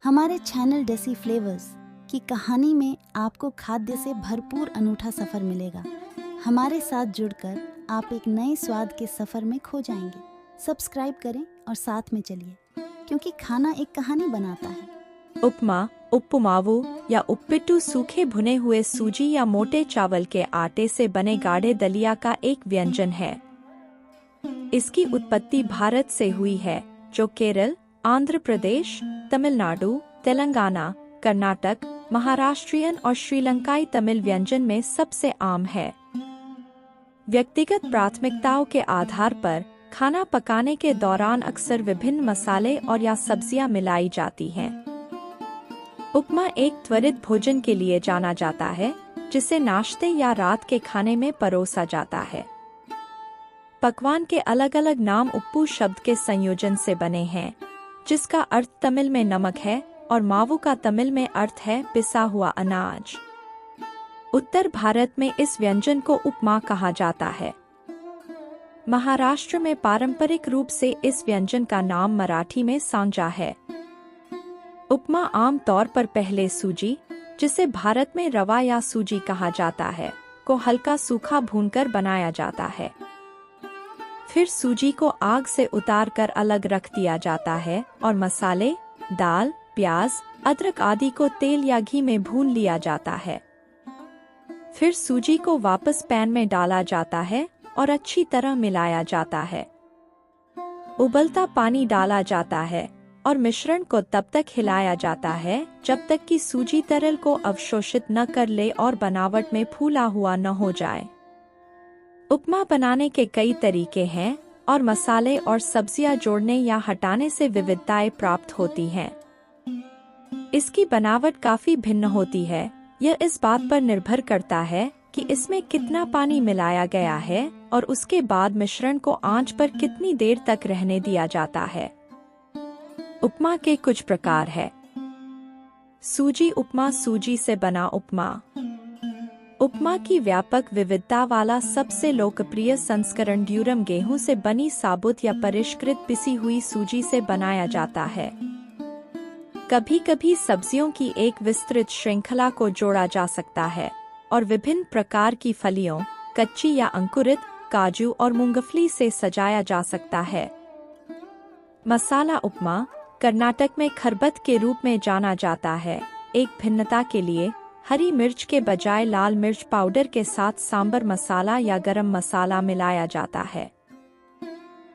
हमारे channel deci flavours की कहानी में आपको खाद्य से भरपूर अनूठा सफ़र मिलेगा। हमारे साथ जुड़कर आप एक नए स्वाद के सफ़र में खो जाएंगे। सब्सक्राइब करें और साथ में चलिए, क्योंकि खाना एक कहानी बनाता है। उपमा, उप्पुमावु या उप्पिट्टू सूखे भुने हुए सूजी या मोटे चावल के आटे से बने गाढ़े दलिया का एक व्यंजन है। इसकी उत्पत्ति भारत से हुई है, जो केरल, आंध्र प्रदेश, तमिलनाडु, तेलंगाना, कर्नाटक, महाराष्ट्रियन और श्रीलंकाई तमिल व्यंजन में सबसे आम है। व्यक्तिगत प्राथमिकताओं के आधार पर खाना पकाने के दौरान अक्सर विभिन्न मसाले और या सब्जियां मिलाई जाती हैं। उपमा एक त्वरित भोजन के लिए जाना जाता है, जिसे नाश्ते या रात के खाने में परोसा जाता है। पकवान के अलग अलग नाम उप्पू शब्द के संयोजन से बने हैं, जिसका अर्थ तमिल में नमक है और मावु का तमिल में अर्थ है पिसा हुआ अनाज। उत्तर भारत में इस व्यंजन को उपमा कहा जाता है। महाराष्ट्र में पारंपरिक रूप से इस व्यंजन का नाम मराठी में सांजा है। उपमा आम तौर पर पहले सूजी, जिसे भारत में रवा या सूजी कहा जाता है, को हल्का सूखा भूनकर बनाया जाता है। फिर सूजी को आग से उतारकर अलग रख दिया जाता है और मसाले, दाल, प्याज, अदरक आदि को तेल या घी में भून लिया जाता है। फिर सूजी को वापस पैन में डाला जाता है और अच्छी तरह मिलाया जाता है। उबलता पानी डाला जाता है और मिश्रण को तब तक हिलाया जाता है जब तक कि सूजी तरल को अवशोषित न कर ले और बनावट में फूला हुआ न हो जाए। उपमा बनाने के कई तरीके हैं और मसाले और सब्जियां जोड़ने या हटाने से विविधताएं प्राप्त होती हैं। इसकी बनावट काफी भिन्न होती है। यह इस बात पर निर्भर करता है कि इसमें कितना पानी मिलाया गया है और उसके बाद मिश्रण को आंच पर कितनी देर तक रहने दिया जाता है। उपमा के कुछ प्रकार है। सूजी उपमा, सूजी से बना उपमा। उपमा की व्यापक विविधता वाला सबसे लोकप्रिय संस्करण ड्यूरम गेहूं से बनी साबुत या परिष्कृत पिसी हुई सूजी से बनाया जाता है। कभी कभी सब्जियों की एक विस्तृत श्रृंखला को जोड़ा जा सकता है और विभिन्न प्रकार की फलियों, कच्ची या अंकुरित, काजू और मूंगफली से सजाया जा सकता है। मसाला उपमा कर्नाटक में खरबत के रूप में जाना जाता है। एक भिन्नता के लिए हरी मिर्च के बजाय लाल मिर्च पाउडर के साथ सांबर मसाला या गरम मसाला मिलाया जाता है।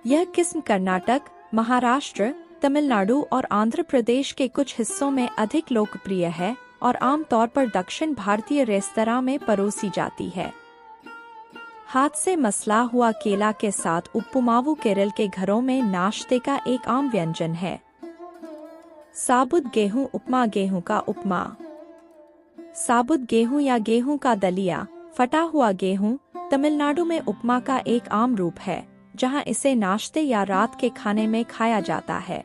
यह किस्म कर्नाटक, महाराष्ट्र, तमिलनाडु और आंध्र प्रदेश के कुछ हिस्सों में अधिक लोकप्रिय है और आमतौर पर दक्षिण भारतीय रेस्तरां में परोसी जाती है। हाथ से मसला हुआ केला के साथ उप्पुमावु केरल के घरों में नाश्ते का एक आम व्यंजन है। साबुत गेहूं उपमा, गेहूं का उपमा। साबुत गेहूं या गेहूं का दलिया, फटा हुआ गेहूं, तमिलनाडु में उपमा का एक आम रूप है, जहां इसे नाश्ते या रात के खाने में खाया जाता है।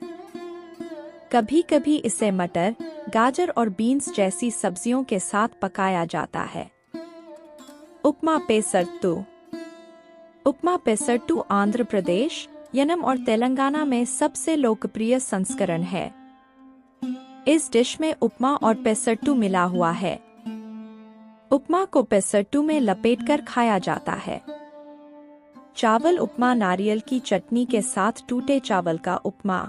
कभी कभी इसे मटर, गाजर और बीन्स जैसी सब्जियों के साथ पकाया जाता है। उपमा पेसरट्टू। उपमा पेसरट्टू आंध्र प्रदेश, यनम और तेलंगाना में सबसे लोकप्रिय संस्करण है। इस डिश में उपमा और पेसरट्टू मिला हुआ है। उपमा को पेसरट्टू में लपेटकर खाया जाता है। चावल उपमा, नारियल की चटनी के साथ टूटे चावल का उपमा।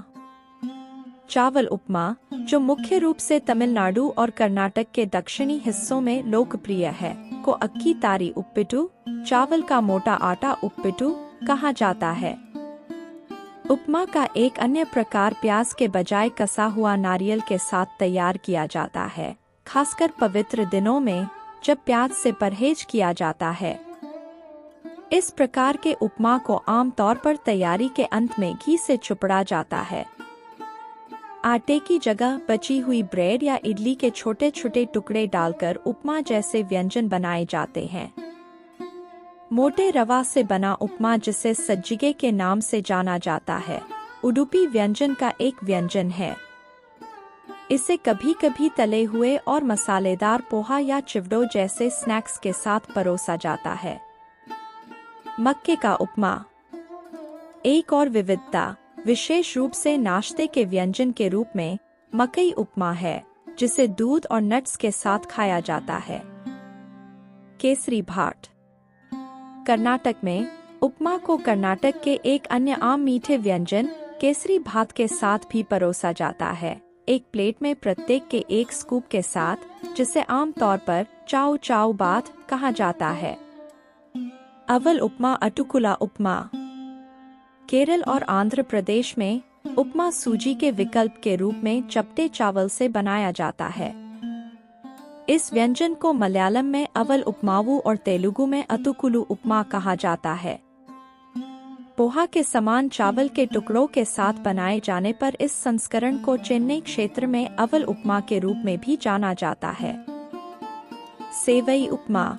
चावल उपमा, जो मुख्य रूप से तमिलनाडु और कर्नाटक के दक्षिणी हिस्सों में लोकप्रिय है, को अक्की तारी उप्पिट्टू, चावल का मोटा आटा उप्पिट्टू कहा जाता है। उपमा का एक अन्य प्रकार प्याज के बजाय कसा हुआ नारियल के साथ तैयार किया जाता है, खासकर पवित्र दिनों में जब प्याज से परहेज किया जाता है। इस प्रकार के उपमा को आमतौर पर तैयारी के अंत में घी से चुपड़ा जाता है। आटे की जगह बची हुई ब्रेड या इडली के छोटे छोटे टुकड़े डालकर उपमा जैसे व्यंजन बनाए जाते हैं। मोटे रवा से बना उपमा, जिसे सज्जिगे के नाम से जाना जाता है, उडुपी व्यंजन का एक व्यंजन है। इसे कभी कभी तले हुए और मसालेदार पोहा या चिवड़ो जैसे स्नैक्स के साथ परोसा जाता है। मक्के का उपमा। एक और विविधता, विशेष रूप से नाश्ते के व्यंजन के रूप में मकई उपमा है, जिसे दूध और नट्स के साथ खाया जाता है। केसरी भात। कर्नाटक में उपमा को कर्नाटक के एक अन्य आम मीठे व्यंजन केसरी भात के साथ भी परोसा जाता है, एक प्लेट में प्रत्येक के एक स्कूप के साथ, जिसे आमतौर पर चाउ चाउ बात कहा जाता है। अवल उपमा अटुकुला उपमा। केरल और आंध्र प्रदेश में उपमा सूजी के विकल्प के रूप में चपटे चावल से बनाया जाता है। इस व्यंजन को मलयालम में अवल उपमावु और तेलुगु में अतुकुलु उपमा कहा जाता है। पोहा के समान चावल के टुकड़ों के साथ बनाए जाने पर इस संस्करण को चेन्नई क्षेत्र में अवल उपमा के रूप में भी जाना जाता है। सेवई उपमा।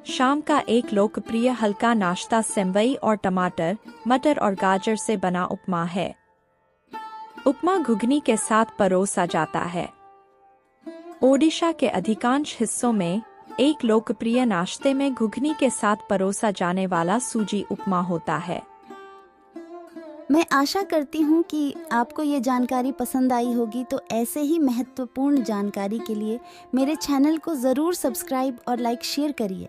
शाम का एक लोकप्रिय हल्का नाश्ता सेवई और टमाटर, मटर और गाजर से बना उपमा है। उपमा घुगनी के साथ परोसा जाता है। ओडिशा के अधिकांश हिस्सों में एक लोकप्रिय नाश्ते में घुगनी के साथ परोसा जाने वाला सूजी उपमा होता है। मैं आशा करती हूँ कि आपको ये जानकारी पसंद आई होगी, तो ऐसे ही महत्वपूर्ण जानकारी के लिए मेरे चैनल को ज़रूर सब्सक्राइब और लाइक शेयर करिए।